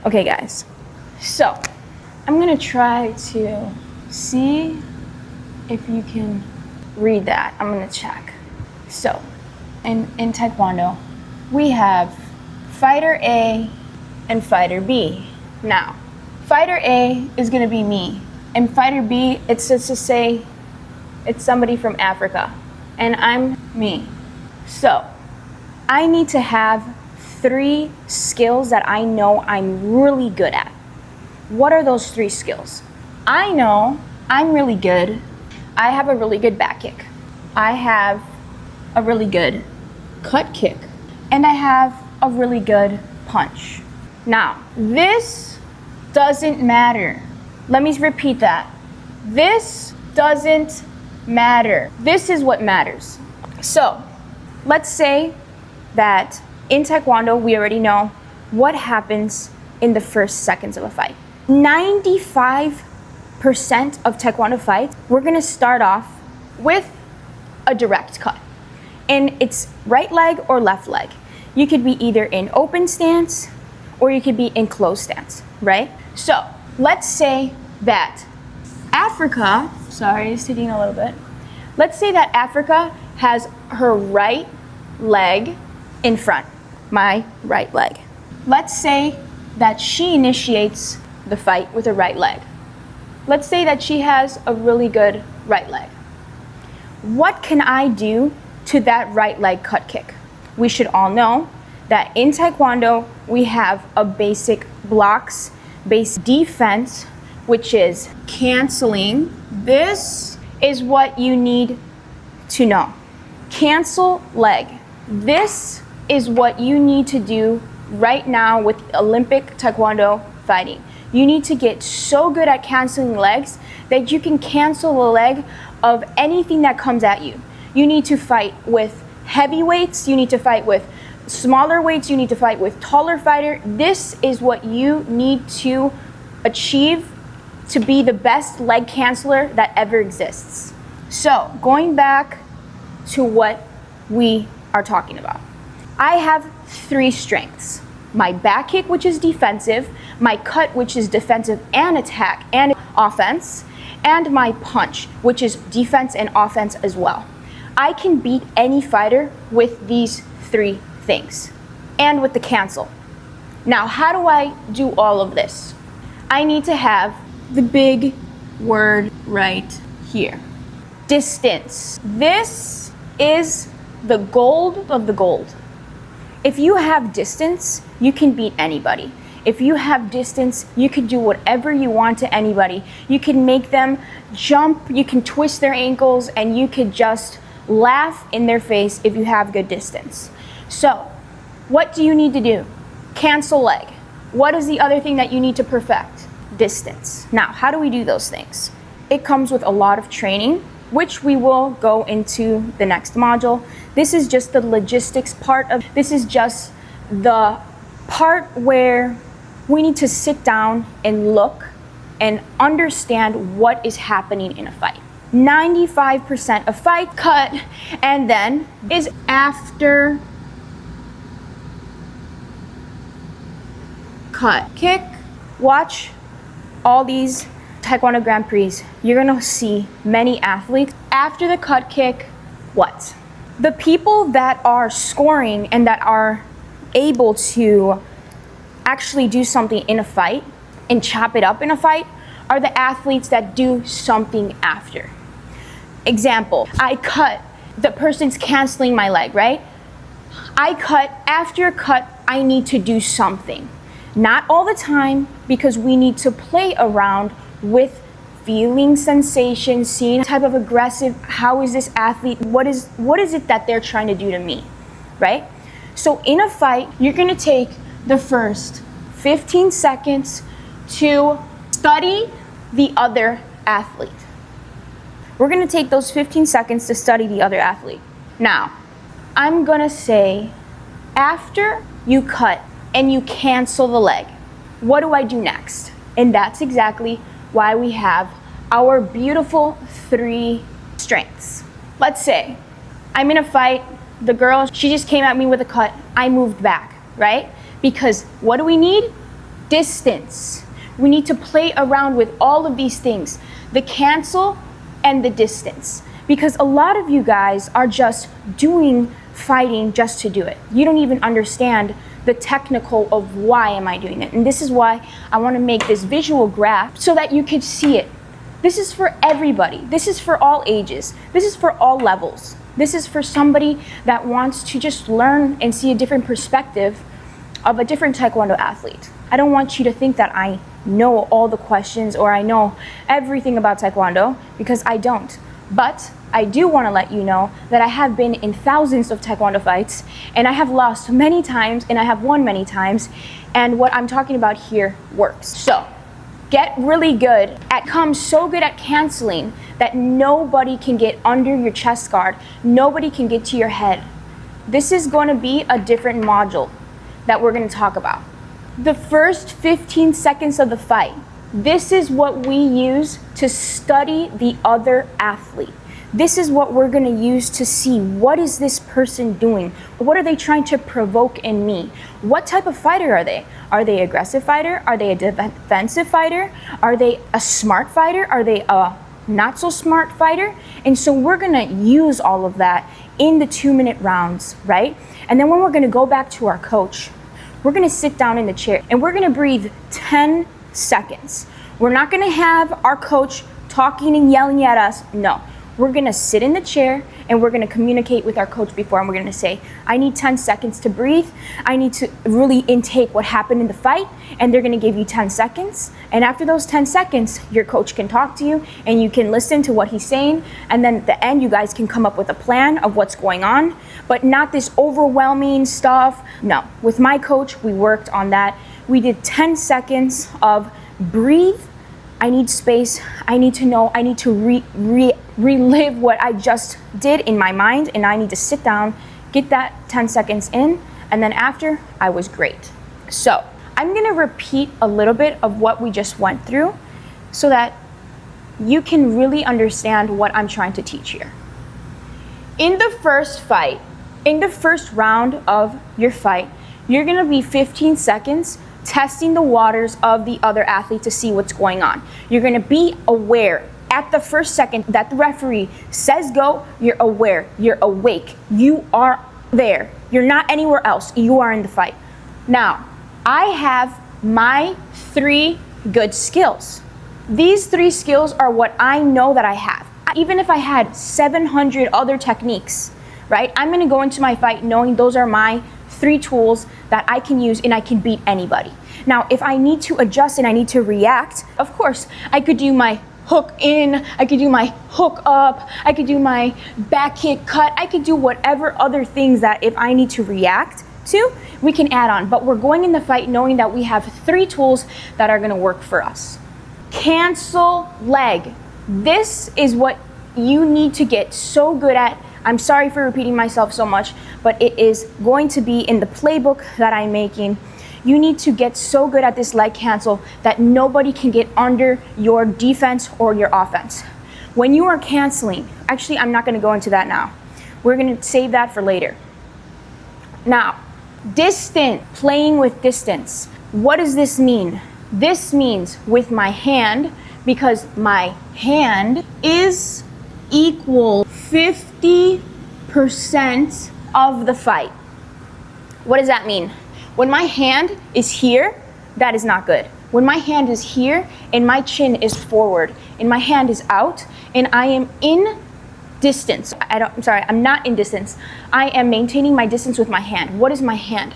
Okay guys, so I'm gonna try to see if you can read that. I'm gonna check. So in Taekwondo, we have fighter A and fighter B. Now, fighter A is gonna be me, and fighter B, it's just to say it's somebody from Africa, and I'm me. So I need to have 3 skills that I know I'm really good at. What are those 3 skills? I know I'm really good. I have a really good back kick. I have a really good cut kick. And I have a really good punch. Now, this doesn't matter. Let me repeat that. This doesn't matter. This is what matters. So, let's say that in Taekwondo, we already know what happens in the first seconds of a fight. 95% of Taekwondo fights, we're gonna start off with a direct cut. And it's right leg or left leg. You could be either in open stance or you could be in closed stance, right? So let's say that Africa, sorry, it's sitting a little bit. Let's say that Africa has her right leg in front, my right leg. Let's say that she initiates the fight with her right leg. Let's say that she has a really good right leg. What can I do to that right leg cut kick? We should all know that in Taekwondo, we have a basic blocks, basic defense, which is canceling. This is what you need to know. Cancel leg. This is what you need to do right now with Olympic Taekwondo fighting. You need to get so good at canceling legs that you can cancel the leg of anything that comes at you. You need to fight with heavy weights, you need to fight with smaller weights, you need to fight with taller fighter. This is what you need to achieve to be the best leg canceller that ever exists. So, going back to what we are talking about. I have 3 strengths. My back kick, which is defensive, my cut, which is defensive and attack and offense, and my punch, which is defense and offense as well. I can beat any fighter with these 3 things and with the cancel. Now, how do I do all of this? I need to have the big word right here. Distance. This is the gold of the gold. If you have distance, you can beat anybody. If you have distance, you can do whatever you want to anybody. You can make them jump, you can twist their ankles, and you could just laugh in their face if you have good distance. So, what do you need to do? Cancel leg. What is the other thing that you need to perfect? Distance. Now, how do we do those things? It comes with a lot of training, which we will go into the next module. This is just the logistics part of, this is just the part where we need to sit down and look and understand what is happening in a fight. 95% of fight cut and then is after cut. Kick, watch all these Taekwondo Grand Prix. You're gonna see many athletes. After the cut kick, what? The people that are scoring and that are able to actually do something in a fight and chop it up in a fight are the athletes that do something after. Example, I cut, the person's canceling my leg, right? I cut, after cut, I need to do something. Not all the time, because we need to play around with feeling sensations, seeing type of aggressive, how is this athlete, what is it that they're trying to do to me, right? So in a fight, you're gonna take the first 15 seconds to study the other athlete. We're gonna take those 15 seconds to study the other athlete. Now, I'm gonna say, after you cut and you cancel the leg, what do I do next? And that's exactly why we have our beautiful 3 strengths. Let's say I'm in a fight, the girl, she just came at me with a cut, I moved back, right? Because what do we need? distance. We need to play around with all of these things, the cancel and the distance. Because a lot of you guys are just doing fighting just to do it. You don't even understand the technical of why am I doing it. And this is why I want to make this visual graph so that you could see it. This is for everybody. This is for all ages. This is for all levels. This is for somebody that wants to just learn and see a different perspective of a different Taekwondo athlete. I don't want you to think that I know all the questions or I know everything about Taekwondo, because I don't. But I do want to let you know that I have been in thousands of Taekwondo fights, and I have lost many times and I have won many times, and what I'm talking about here works. So get really good become so good at canceling that nobody can get under your chest guard, nobody can get to your head. This is going to be a different module that we're going to talk about. The first 15 seconds of the fight, this is what we use to study the other athlete. This is what we're going to use to see, what is this person doing? What are they trying to provoke in me? What type of fighter are they? Are they an aggressive fighter? Are they a defensive fighter? Are they a smart fighter? Are they a not so smart fighter? And so we're going to use all of that in the 2-minute rounds, right? And then when we're going to go back to our coach, we're going to sit down in the chair and we're going to breathe 10 seconds. We're not going to have our coach talking and yelling at us. No. We're going to sit in the chair and we're going to communicate with our coach before, and we're going to say, I need 10 seconds to breathe. I need to really intake what happened in the fight, and they're going to give you 10 seconds. And after those 10 seconds, your coach can talk to you and you can listen to what he's saying. And then at the end, you guys can come up with a plan of what's going on, but not this overwhelming stuff. No, with my coach, we worked on that. We did 10 seconds of breathe. I need space. I need to know. I need to relive what I just did in my mind, and I need to sit down, get that 10 seconds in, and then after, I was great. So I'm going to repeat a little bit of what we just went through so that you can really understand what I'm trying to teach here. In the first fight, in the first round of your fight, you're going to be 15 seconds testing the waters of the other athlete to see what's going on. You're going to be aware at the first second that the referee says go, you're aware, you're awake, you are there. You're not anywhere else, you are in the fight. Now, I have my 3 good skills. These 3 skills are what I know that I have. Even if I had 700 other techniques, right? I'm going to go into my fight knowing those are my 3 tools that I can use and I can beat anybody. Now, if I need to adjust and I need to react, of course, I could do my hook in, I could do my hook up, I could do my back kick cut, I could do whatever other things that if I need to react to, we can add on. But we're going in the fight knowing that we have 3 tools that are going to work for us. Cancel leg. This is what you need to get so good at. I'm sorry for repeating myself so much, but it is going to be in the playbook that I'm making. You need to get so good at this leg cancel that nobody can get under your defense or your offense. When you are canceling, actually, I'm not going to go into that now. We're going to save that for later. Now, distant, playing with distance. What does this mean? This means with my hand, because my hand is equal 50% of the fight. What does that mean? When my hand is here, that is not good. When my hand is here and my chin is forward and my hand is out and I am in distance. I'm not in distance. I am maintaining my distance with my hand. What is my hand?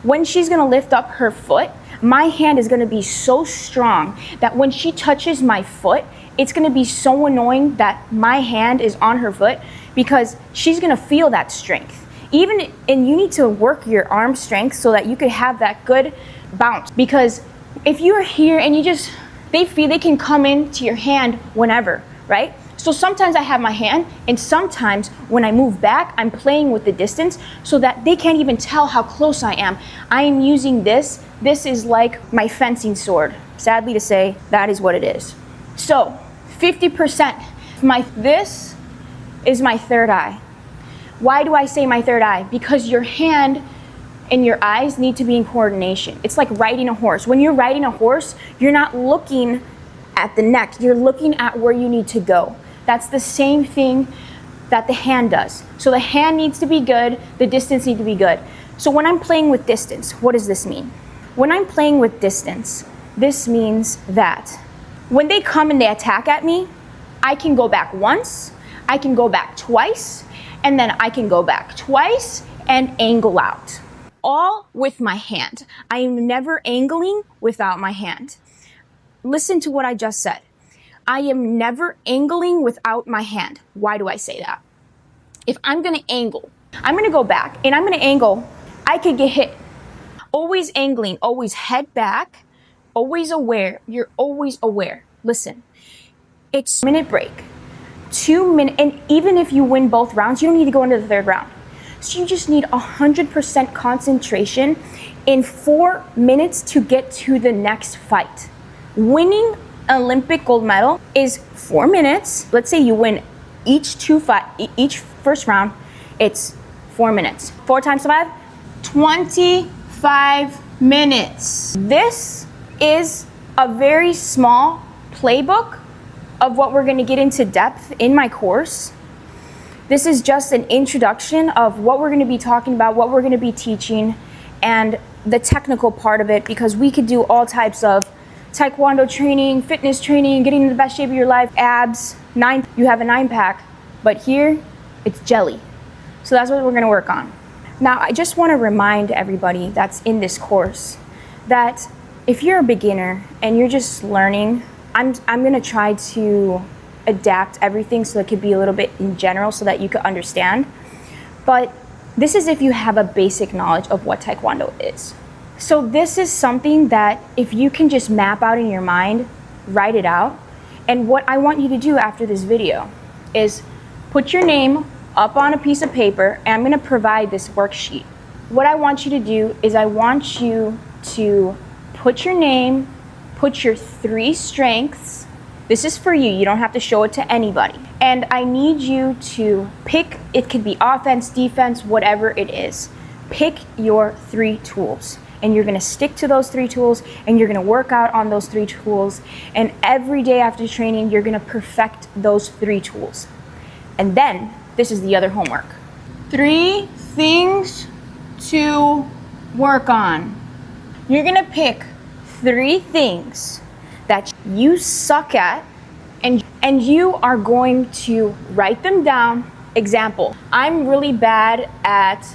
When she's gonna lift up her foot, my hand is gonna be so strong that when she touches my foot, it's gonna be so annoying that my hand is on her foot because she's gonna feel that strength. And you need to work your arm strength so that you could have that good bounce. Because if you're here and they feel they can come into your hand whenever, right? So sometimes I have my hand, and sometimes when I move back, I'm playing with the distance so that they can't even tell how close I am. I am using this. This is like my fencing sword. Sadly to say, that is what it is. So 50%. This is my third eye. Why do I say my third eye? Because your hand and your eyes need to be in coordination. It's like riding a horse. When you're riding a horse, you're not looking at the neck, you're looking at where you need to go. That's the same thing that the hand does. So the hand needs to be good, the distance needs to be good. So when I'm playing with distance, what does this mean? When I'm playing with distance, this means that when they come and they attack at me, I can go back once, I can go back twice, and then I can go back twice and angle out. All with my hand. I am never angling without my hand. Listen to what I just said. I am never angling without my hand. Why do I say that? If I'm gonna angle, I'm gonna go back and I'm gonna angle, I could get hit. Always angling, always head back, always aware. You're always aware. Listen, it's a minute break, 2 minutes, and even if you win both rounds, you don't need to go into the third round. So you just need 100% concentration in 4 minutes to get to the next fight. Winning Olympic gold medal is 4 minutes. Let's say you win each first round, it's 4 minutes. 4 times 5, 25 minutes. This is a very small playbook of what we're gonna get into depth in my course. This is just an introduction of what we're gonna be talking about, what we're gonna be teaching, and the technical part of it, because we could do all types of Taekwondo training, fitness training, getting in the best shape of your life, abs, you have a 9-pack, but here it's jelly. So that's what we're gonna work on. Now, I just wanna remind everybody that's in this course that if you're a beginner and you're just learning, I'm gonna try to adapt everything so it could be a little bit in general so that you could understand. But this is if you have a basic knowledge of what Taekwondo is. So this is something that if you can just map out in your mind, write it out. And what I want you to do after this video is put your name up on a piece of paper, and I'm gonna provide this worksheet. What I want you to do is I want you to put your name, put your 3 strengths. This is for you, you don't have to show it to anybody. And I need you to pick, it could be offense, defense, whatever it is. Pick your 3 tools. And you're gonna stick to those 3 tools, and you're gonna work out on those 3 tools. And every day after training, you're gonna perfect those 3 tools. And then, this is the other homework. 3 things to work on. You're gonna pick 3 things that you suck at, and you are going to write them down. Example, I'm really bad at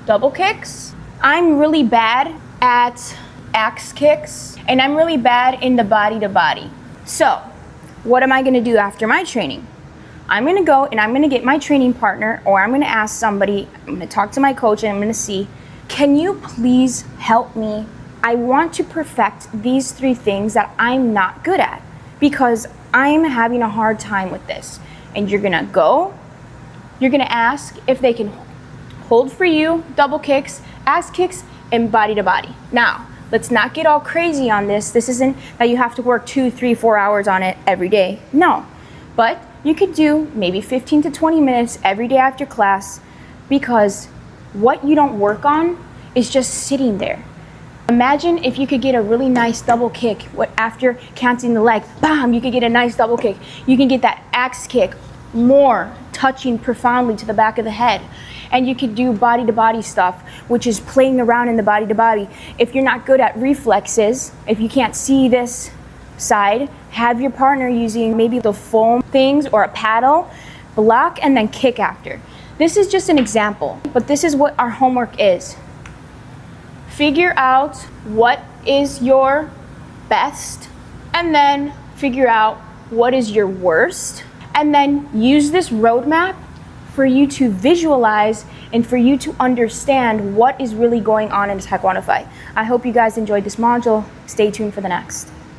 double kicks. I'm really bad at axe kicks, and I'm really bad in the body to body. So, what am I gonna do after my training? I'm gonna go and I'm gonna get my training partner, or I'm gonna ask somebody, I'm gonna talk to my coach, and I'm gonna see, can you please help me? I want to perfect these 3 things that I'm not good at because I'm having a hard time with this. And you're gonna go, you're gonna ask if they can hold for you, double kicks, axe kicks, and body to body. Now, let's not get all crazy on this. This isn't that you have to work 2, 3, 4 hours on it every day. No, but you could do maybe 15 to 20 minutes every day after class, because what you don't work on is just sitting there. Imagine if you could get a really nice double kick after counting the leg, bam, you could get a nice double kick. You can get that axe kick more touching profoundly to the back of the head. And you could do body to body stuff, which is playing around in the body to body. If you're not good at reflexes, if you can't see this side, have your partner using maybe the foam things or a paddle, block and then kick after. This is just an example, but this is what our homework is. Figure out what is your best, and then figure out what is your worst, and then use this roadmap for you to visualize and for you to understand what is really going on in a Taekwondo fight. I hope you guys enjoyed this module. Stay tuned for the next.